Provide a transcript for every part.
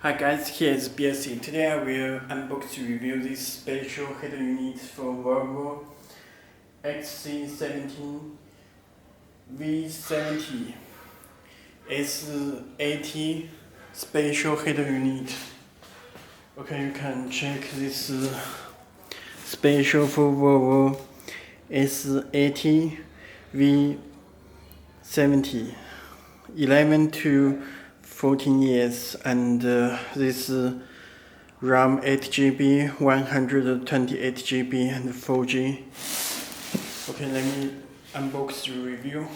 Hi guys, here is Belsee. Today I will unbox review this special header unit for Volvo XC70 V70 S80 special header unit. Okay, you can check this special for Volvo S80 V70 11 to 14 years, and this RAM 8GB, 128GB, and 4G. Okay, let me unbox the review.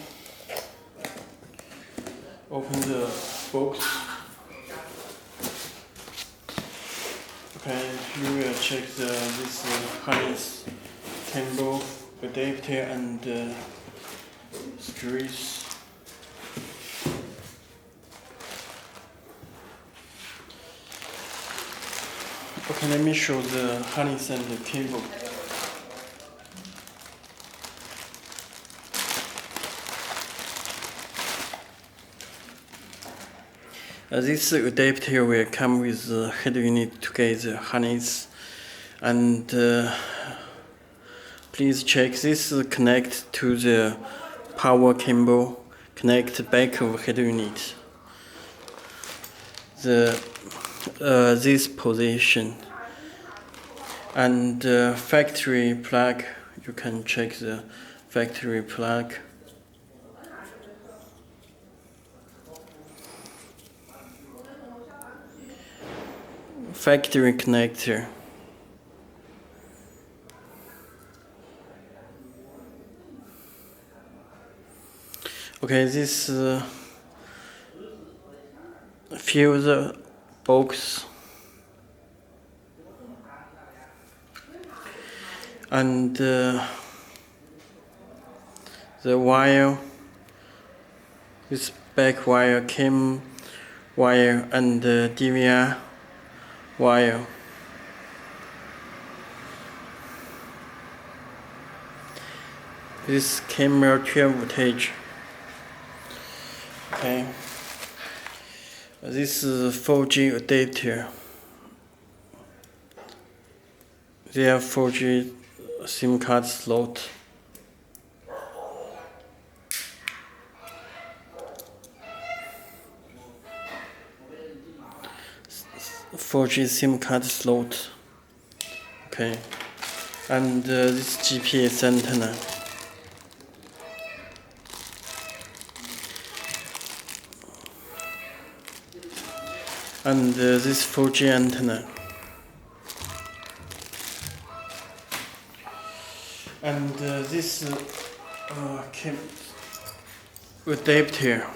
Open the box. Okay, you will check this harness cable adapter and screws. Okay, let me show the harness and the cable. This adapter will come with the header unit together, harness, and please check this connect to the power cable, connect back of header unit. This position and factory plug. You can check the factory plug. Factory connector. Okay, this fuse box and the wire, this back wire, cam wire, and DVR wire. This camera 12 voltage. Okay. This is 4G adapter. There are 4G SIM card slot. SIM card slot. Okay. And this GPS antenna. And this 4G antenna. And this adapter.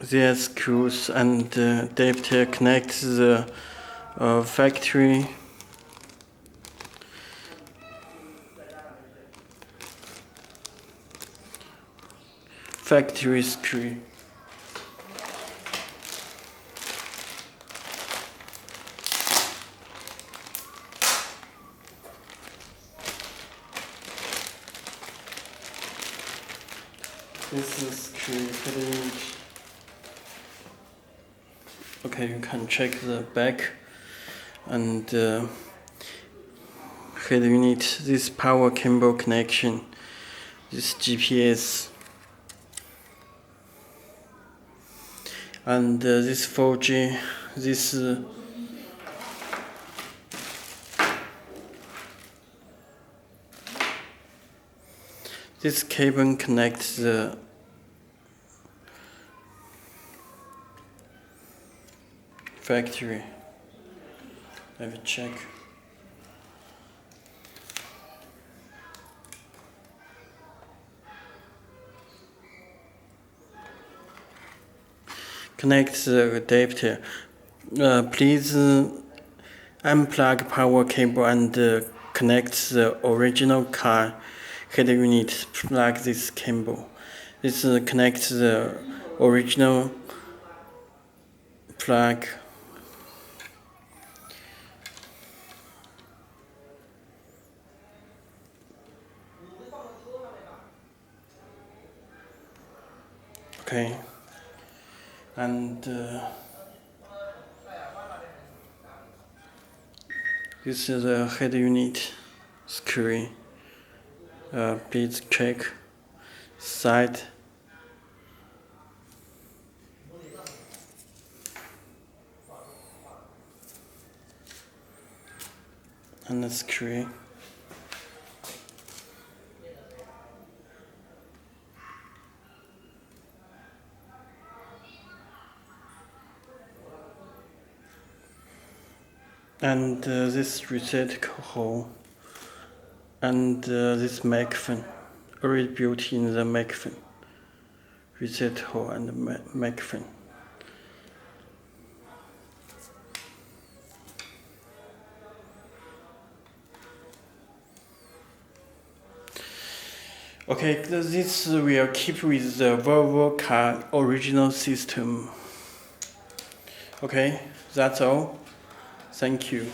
There screws, and adapter connects the factory screw. This is screw. Okay, you can check the back and header unit, this power cable connection, this GPS, and this 4G, this cable connects the factory. Let me check. Connect the adapter. Please unplug power cable and connect the original car header unit. Plug this cable. This connects the original plug. Okay. and this is a head unit screen. Please check side and the screen. And this reset hole and this microphone, already built in the microphone, reset hole and the microphone. Okay, this will keep with the Volvo car original system. Okay, that's all. Thank you.